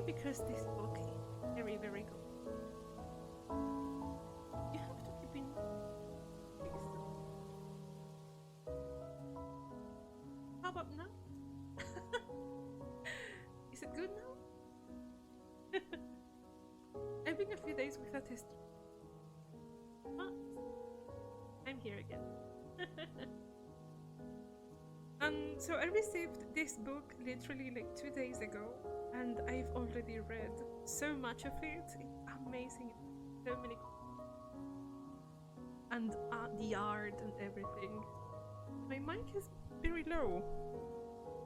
because this book is very, very good. You have to keep in this. How about now? Is it good now? I've been a few days without history. But I'm here again. So I received this book literally like 2 days ago, and I've already read so much of it. It's amazing. So many, and the art and everything. My mic is very low.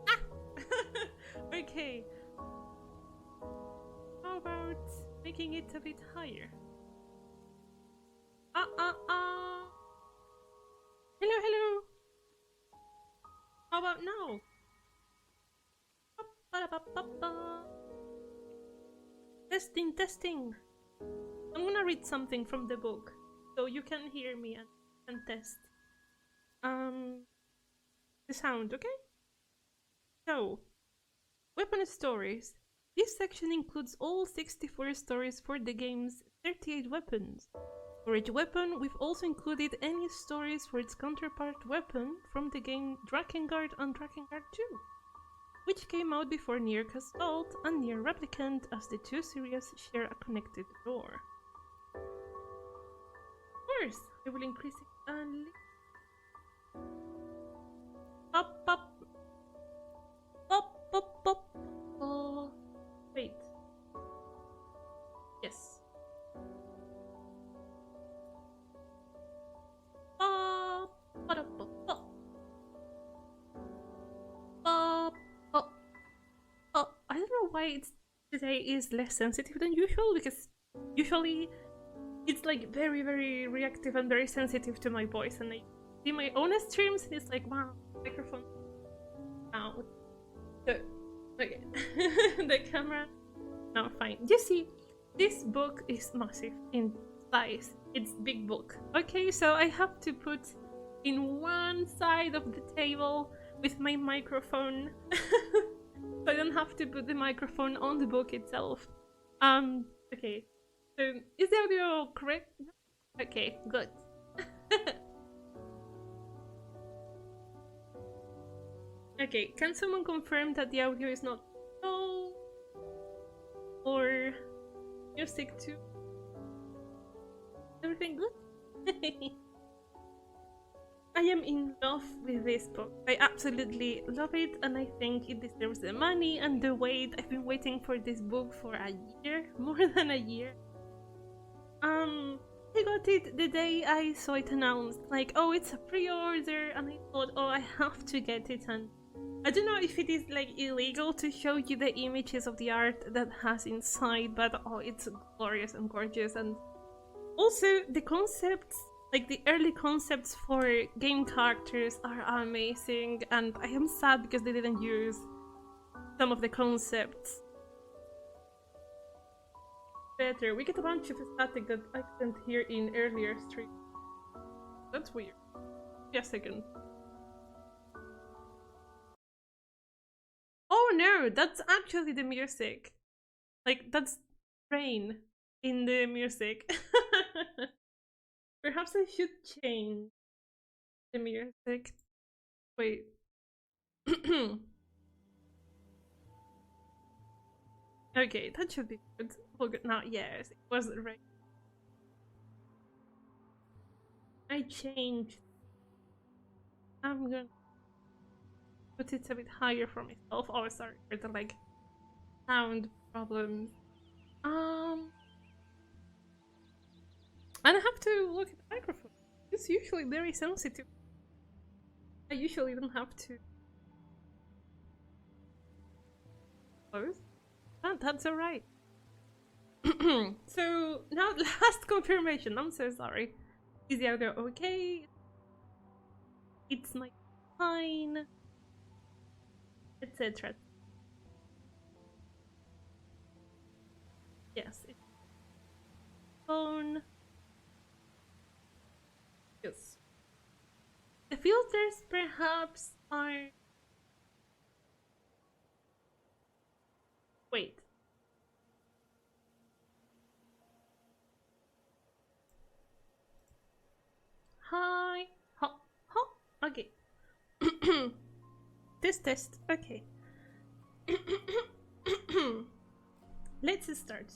Ah! Okay. How about making it a bit higher? Hello, hello. How about now? Testing, testing. I'm gonna read something from the book so you can hear me and test the sound, okay? So, weapon stories. This section includes all 64 stories for the game's 38 weapons. For each weapon, we've also included any stories for its counterpart weapon from the game Drakengard and Drakengard 2, which came out before Nier Assault and Nier Replicant, as the two series share a connected lore. Of course, I will increase it a little. Pop, pop. Pop, pop, pop. Wait. Yes. Pop, pop, pop, pop. Pop, pop. Oh, I don't know why today is less sensitive than usual, because usually it's like very, very reactive and very sensitive to my voice, and I see my own streams and it's like, wow, microphone out. So, okay. The camera. No, fine. You see, this book is massive in size. It's big book. Okay, so I have to put in one side of the table with my microphone. So I don't have to put the microphone on the book itself. Okay. So is the audio correct? Okay, good. Okay, can someone confirm that the audio is not low? Or music too? Everything good? I am in love with this book. I absolutely love it, and I think it deserves the money and the wait. I've been waiting for this book for a year, more than a year. I got it the day I saw it announced, like, oh, it's a pre-order, and I thought, oh, I have to get it. And I don't know if it is like illegal to show you the images of the art that has inside, but oh, it's glorious and gorgeous. And also the concepts, like the early concepts for game characters, are amazing, and I am sad because they didn't use some of the concepts better. We get a bunch of static that I couldn't hear in earlier streams. That's weird. Just a second. Oh no, that's actually the music. Like, that's rain in the music. Perhaps I should change the music. Wait. Okay, that should be good. Oh, good. Now, yes, it was right. I changed. I'm gonna put it a bit higher for myself. Oh, sorry for the like sound problems. And I have to look at the microphone. It's usually very sensitive. I usually don't have to close. But that's alright. So now last confirmation. I'm so sorry. Is the audio okay? It's like fine, etc. Yes, it's phone. Yes. The filters perhaps are. Wait. Test. Okay. Let's start.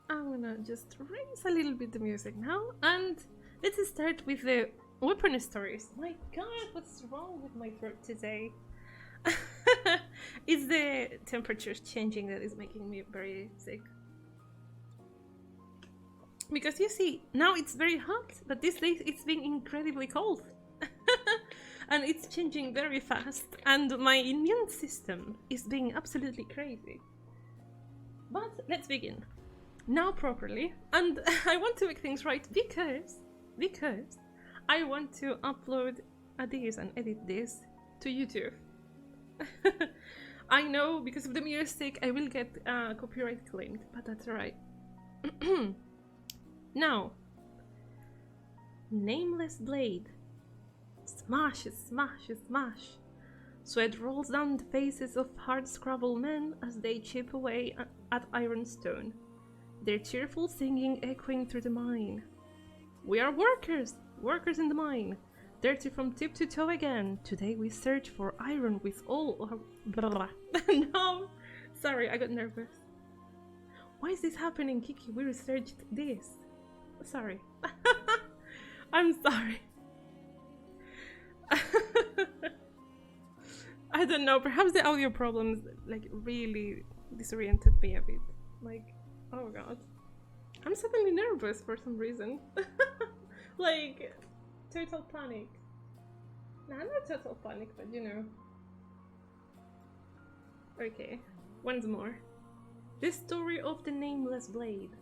I'm gonna just raise a little bit the music now, and let's start with the weapon stories. My god, what's wrong with my throat today? It's the temperatures changing that is making me very sick. Because you see, now it's very hot, but these days it's been incredibly cold. And it's changing very fast, and my immune system is being absolutely crazy. But let's begin. Now properly, and I want to make things right because I want to upload this and edit this to YouTube. I know because of the music I will get copyright claimed, but that's alright. Now, nameless blade. Smash, smash, smash. Sweat rolls down the faces of hard-scrabble men as they chip away at ironstone, their cheerful singing echoing through the mine. We are workers, workers in the mine, dirty from tip to toe again. Today we search for iron with all our... blah blah. No, sorry, I got nervous. Why is this happening, Kiki? We researched this. Sorry. I'm sorry. I don't know, perhaps the audio problems like really disoriented me a bit. Like, oh god. I'm suddenly nervous for some reason. Like, total panic. Nah, not total panic, but you know. Okay, once more. The story of the nameless blade.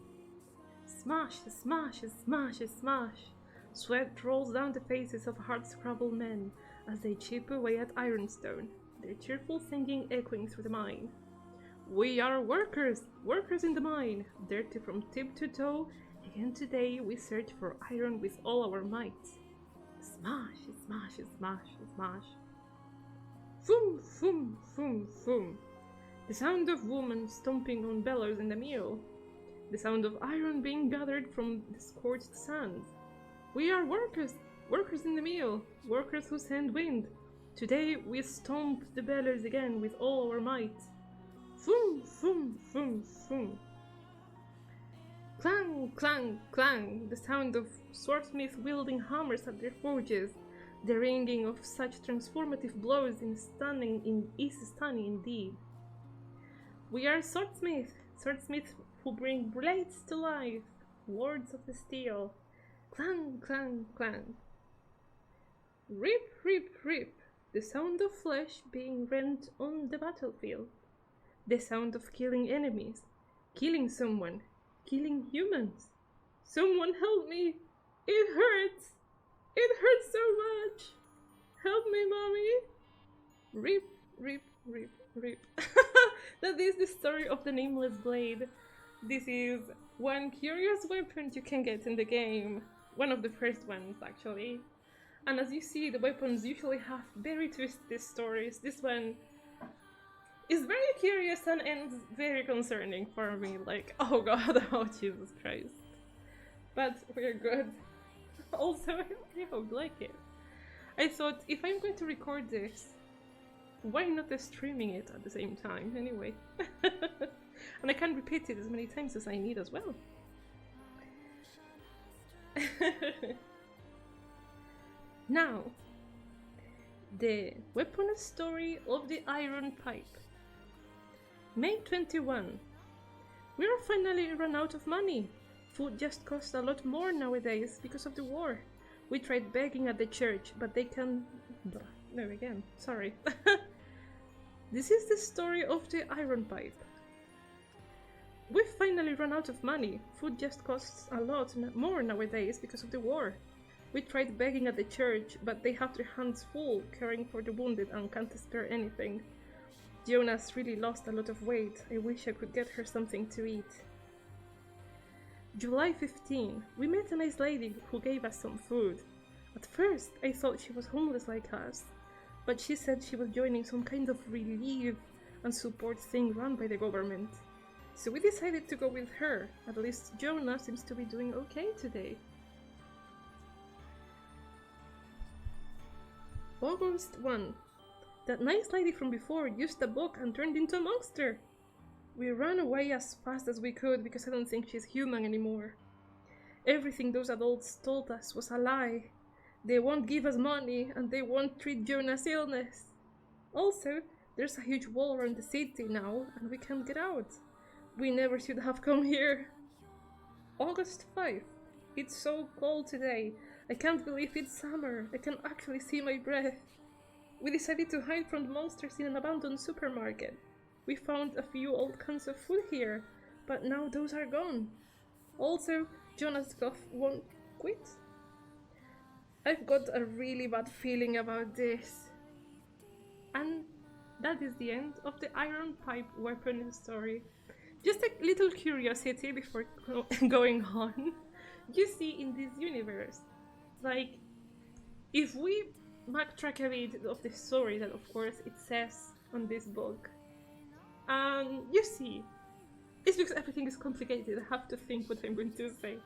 Smash, smash, smash, smash. Sweat rolls down the faces of hard-scrabble men as they chip away at ironstone, their cheerful singing echoing through the mine. We are workers, workers in the mine, dirty from tip to toe. Again today we search for iron with all our might. Smash, smash, smash, smash. Foom, foom, foom, foom. The sound of women stomping on bellows in the mill. The sound of iron being gathered from the scorched sand. We are workers, workers in the mill, workers who send wind. Today we stomp the bellows again with all our might. Foom, foom, foom, foom. Clang, clang, clang, the sound of swordsmiths wielding hammers at their forges. The ringing of such transformative blows is stunning indeed. We are swordsmiths, swordsmiths who bring blades to life, wards of the steel. Clang, clang, clang. Rip, rip, rip, the sound of flesh being rent on the battlefield. The sound of killing enemies, killing someone, killing humans. Someone help me! It hurts! It hurts so much! Help me, mommy! Rip, rip, rip, rip. That is the story of the nameless blade. This is one curious weapon you can get in the game. One of the first ones, actually. And as you see, the weapons usually have very twisted stories. This one is very curious and ends very concerning for me. Like, oh god, oh Jesus Christ. But we're good. Also, I hope you like it. I thought, if I'm going to record this, why not streaming it at the same time, anyway? And I can repeat it as many times as I need as well. Now, the weapon story of the iron pipe. May 21. We are finally run out of money. Food just costs a lot more nowadays because of the war. We tried begging at the church, but they can... No, again, sorry. This is the story of the iron pipe. We've finally run out of money. Food just costs a lot more nowadays because of the war. We tried begging at the church, but they have their hands full caring for the wounded and can't spare anything. Jonas really lost a lot of weight. I wish I could get her something to eat. July 15. We met a nice lady who gave us some food. At first, I thought she was homeless like us, but she said she was joining some kind of relief and support thing run by the government. So we decided to go with her. At least Jonah seems to be doing okay today. August 1. That nice lady from before used the book and turned into a monster. We ran away as fast as we could because I don't think she's human anymore. Everything those adults told us was a lie. They won't give us money and they won't treat Jonah's illness. Also, there's a huge wall around the city now and we can't get out. We never should have come here. August 5. It's so cold today. I can't believe it's summer. I can actually see my breath. We decided to hide from the monsters in an abandoned supermarket. We found a few old cans of food here, but now those are gone. Also, Jonah's cough won't quit. I've got a really bad feeling about this. And that is the end of the iron pipe weapon story. Just a little curiosity before going on. You see, in this universe, like, if we backtrack a bit of the story that of course it says on this book, you see, it's because everything is complicated, I have to think what I'm going to say.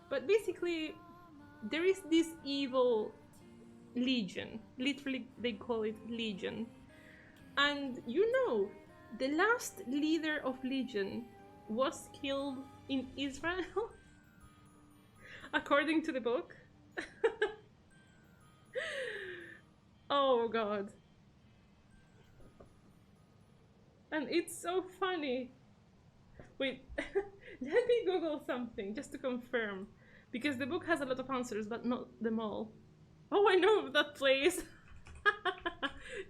But basically, there is this evil legion, literally they call it legion. And you know, the last leader of legion was killed in Israel, according to the book. Oh god. And it's so funny. Wait, let me Google something just to confirm. Because the book has a lot of answers, but not them all. Oh, I know that place!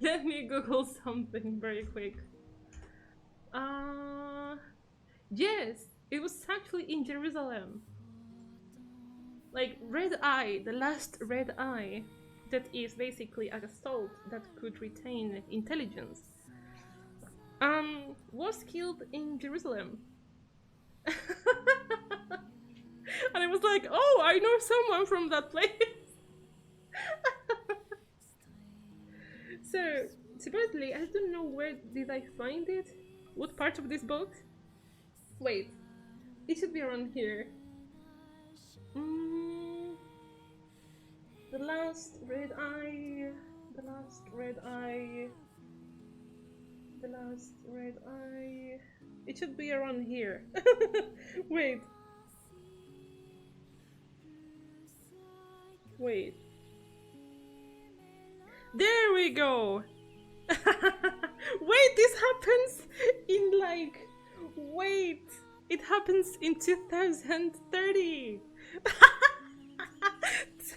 Let me Google something very quick. Yes, it was actually in Jerusalem. Like, Red Eye, the last Red Eye, that is basically a gestalt that could retain intelligence, was killed in Jerusalem. And I was like, oh, I know someone from that place. So, supposedly, I don't know where did I find it? What part of this book? Wait, it should be around here. The last red eye, the last red eye, the last red eye. It should be around here. Wait. Wait. There we go! Wait, this happens in like... Wait! It happens in 2030!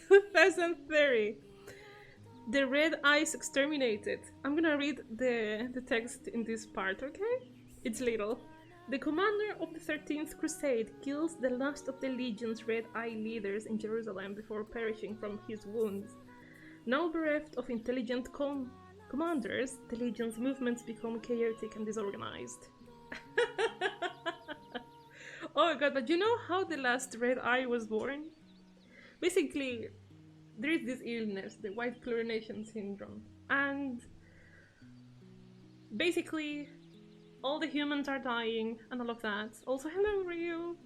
2030. The Red Eyes exterminated. I'm gonna read the text in this part, okay? It's little. The commander of the 13th Crusade kills the last of the Legion's Red Eye leaders in Jerusalem before perishing from his wounds. Now bereft of intelligent commanders, the Legion's movements become chaotic and disorganized. Oh god, but you know how the last Red Eye was born? Basically, there is this illness, the white chlorination syndrome, and basically all the humans are dying and all of that. Also, hello Ryu!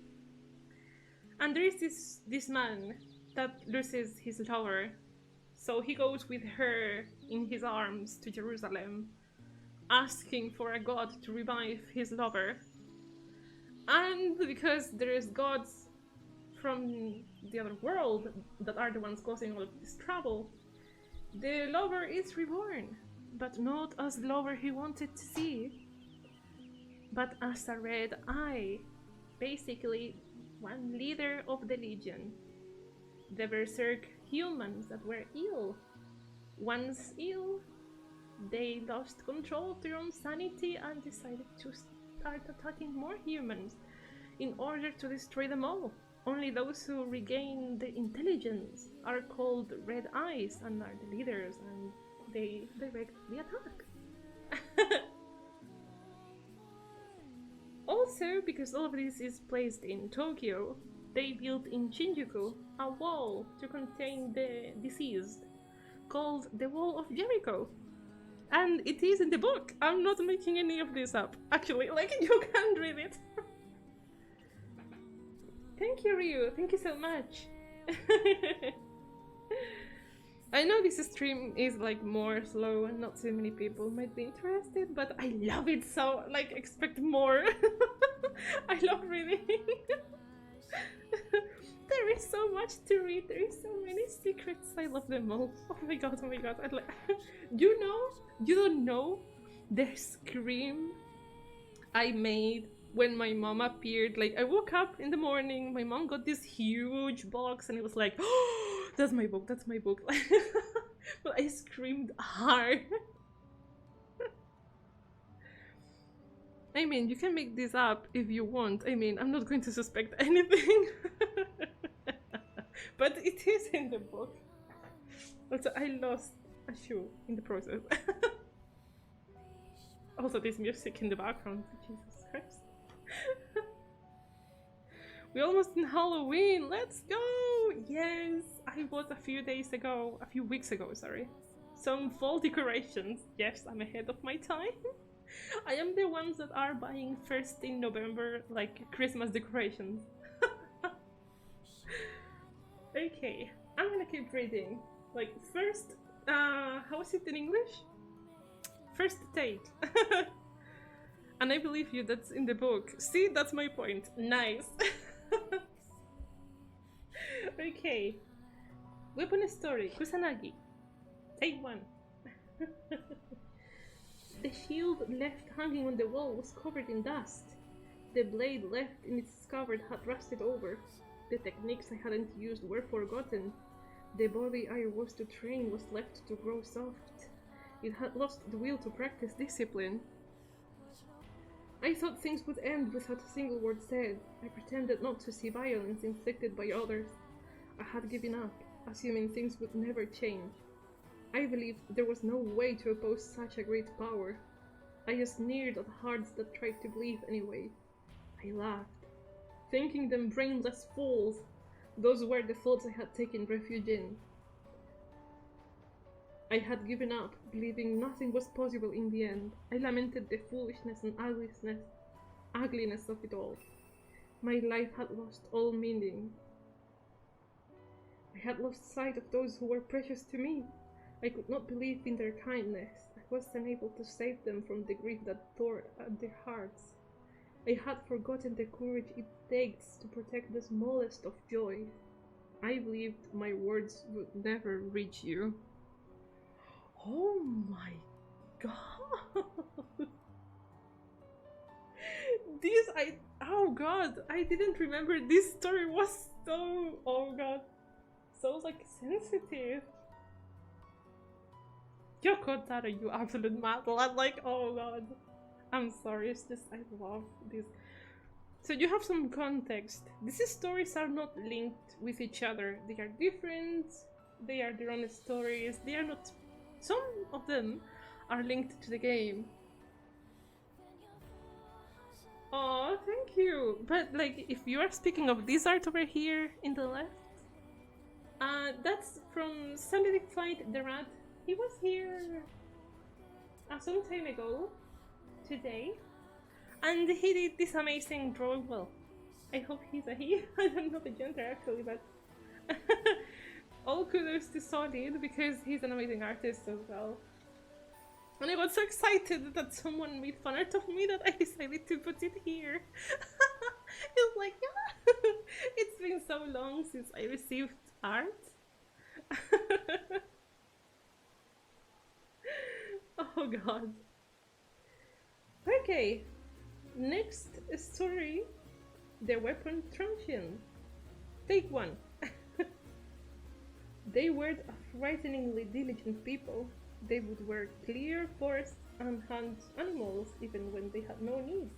And there is this man that loses his lover, so he goes with her in his arms to Jerusalem, asking for a god to revive his lover. And because there is gods from the other world that are the ones causing all of this trouble, the lover is reborn, but not as the lover he wanted to see, but as a red eye, basically one leader of the Legion. The berserk humans that were ill. Once ill, they lost control of their own sanity and decided to start attacking more humans in order to destroy them all. Only those who regain the intelligence are called Red Eyes and are the leaders, and they direct the attack. Also, because all of this is placed in Tokyo, they built in Shinjuku a wall to contain the deceased, called the Wall of Jericho. And it is in the book. I'm not making any of this up. Actually, like, you can read it. thank you, Ryu. Thank you so much. I know this stream is like more slow and not so many people might be interested, but I love it so, like, expect more. I love reading. There is so much to read, there is so many secrets, I love them all. Oh my god, oh my god. You know, you don't know the scream I made when my mom appeared. Like, I woke up in the morning, my mom got this huge box and it was like, oh, that's my book, that's my book. But I screamed hard. I mean, you can make this up if you want. I mean, I'm not going to suspect anything. But it is in the book. Also, I lost a shoe in the process. Also, there's music in the background. Jesus Christ. We're almost in Halloween. Let's go! Yes, I was a few weeks ago, sorry. Some fall decorations. Yes, I'm ahead of my time. I am the ones that are buying first in November, like Christmas decorations. Okay, I'm gonna keep reading. Like, first, how is it in English? First take. And I believe you, that's in the book. See, that's my point. Nice. Okay. Weapon story, Kusanagi. Take 1. The shield left hanging on the wall was covered in dust. The blade left in its scabbard had rusted over. The techniques I hadn't used were forgotten. The body I was to train was left to grow soft. It had lost the will to practice discipline. I thought things would end without a single word said. I pretended not to see violence inflicted by others. I had given up, assuming things would never change. I believed there was no way to oppose such a great power. I just sneered at hearts that tried to believe anyway. I laughed, thinking them brainless fools. Those were the thoughts I had taken refuge in. I had given up, believing nothing was possible in the end. I lamented the foolishness and ugliness of it all. My life had lost all meaning. I had lost sight of those who were precious to me. I could not believe in their kindness. I was unable to save them from the grief that tore at their hearts. I had forgotten the courage it takes to protect the smallest of joy. I believed my words would never reach you. Oh my god! Oh god, I didn't remember this story was so, oh god, so like sensitive. Yoko Taro, you absolute madman. I'm like, oh god. I'm sorry, it's just, I love this. So you have some context. These stories are not linked with each other. They are different, they are their own stories, they are not... Some of them are linked to the game. Oh, thank you! But like, if you are speaking of this art over here in the left, that's from Solidified the Rat. He was here some time ago, today, and he did this amazing drawing. Well, I hope he's a he. I don't know the gender actually, but all kudos to Solid because he's an amazing artist as well. And I got so excited that someone made fun art of me that I decided to put it here. It's like, yeah, it's been so long since I received art. Oh god. Okay, next story, the weapon truncheon. Take 1. They were a frighteningly diligent people. They would work clear forests and hunt animals even when they had no need.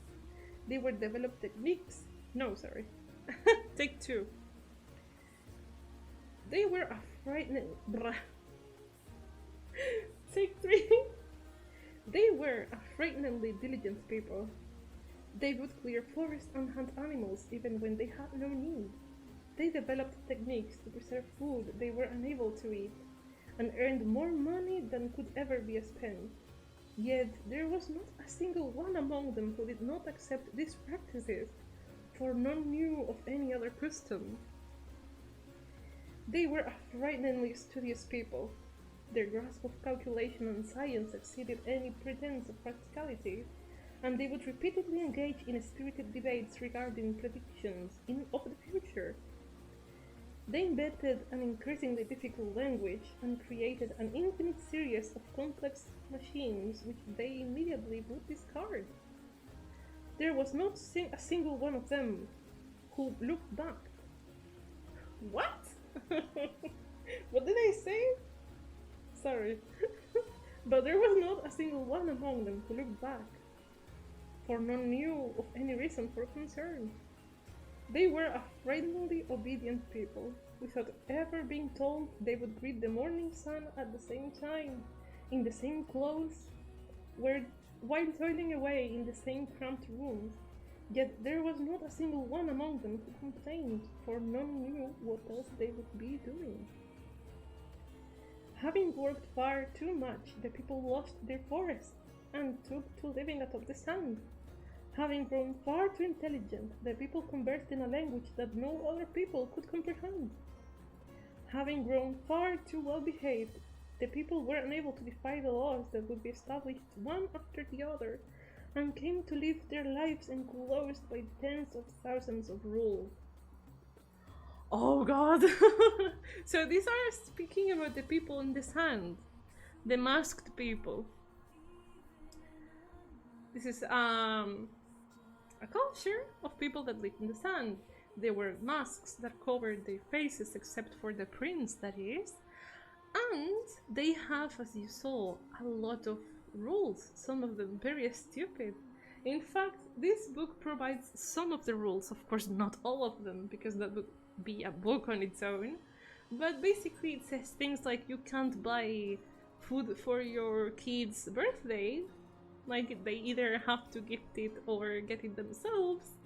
They would develop techniques. No, sorry. Take 2. They were a frightening... Take 3. They were a frighteningly diligent people. They would clear forests and hunt animals even when they had no need. They developed techniques to preserve food they were unable to eat, and earned more money than could ever be spent. Yet there was not a single one among them who did not accept these practices. for none knew of any other custom. They were a frighteningly studious people. Their grasp of calculation and science exceeded any pretense of practicality, and they would repeatedly engage in spirited debates regarding predictions of the future. They invented an increasingly difficult language and created an infinite series of complex machines which they immediately would discard. There was not a single one of them who looked back. What? What did I say? Sorry. But there was not a single one among them who looked back, for none knew of any reason for concern. They were a frighteningly obedient people, without ever being told they would greet the morning sun at the same time, in the same clothes, while toiling away in the same cramped rooms. Yet there was not a single one among them who complained, for none knew what else they would be doing. Having worked far too much, the people lost their forests and took to living atop the sand. Having grown far too intelligent, the people conversed in a language that no other people could comprehend. Having grown far too well behaved, the people were unable to defy the laws that would be established one after the other, and came to live their lives enclosed by tens of thousands of rules. Oh god! So these are speaking about the people in the sand, the masked people. This is a culture of people that live in the sand. There were masks that covered their faces except for the prints, that is. And they have, as you saw, a lot of rules, some of them very stupid. In fact, this book provides some of the rules, of course not all of them, because that would be a book on its own. But basically it says things like you can't buy food for your kid's birthday, like they either have to gift it or get it themselves.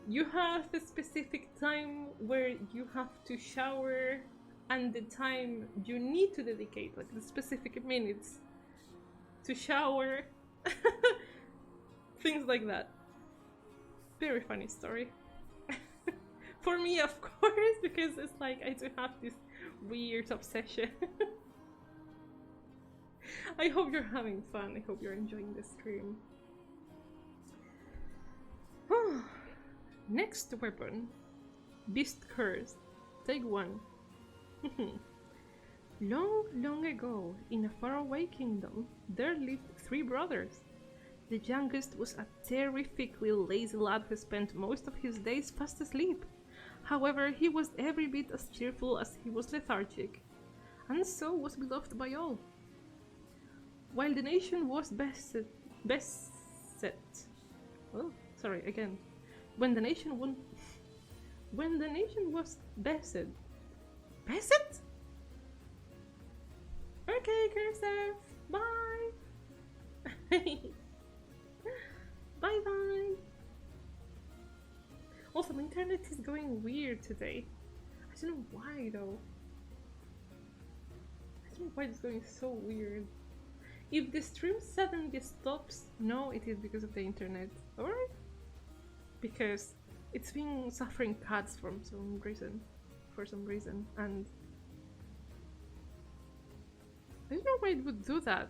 You have a specific time where you have to shower, and the time you need to dedicate, like the specific minutes to shower. Things like that. Very funny story. For me, of course, because it's like I do have this weird obsession. I hope you're having fun. I hope you're enjoying the stream. Next weapon. Beast Curse. Take one. Long, long ago, in a faraway kingdom, there lived 3 brothers. The youngest was a terrifically lazy lad who spent most of his days fast asleep. However, he was every bit as cheerful as he was lethargic, and so was beloved by all. While the nation was When the nation was bested. Bested? Okay, Cursive. Bye. Bye bye. Also, my internet is going weird today. I don't know why though. I don't know why it's going so weird. If the stream suddenly stops, no, it is because of the internet. Alright? Because it's been suffering cuts for some reason, and I don't know why it would do that.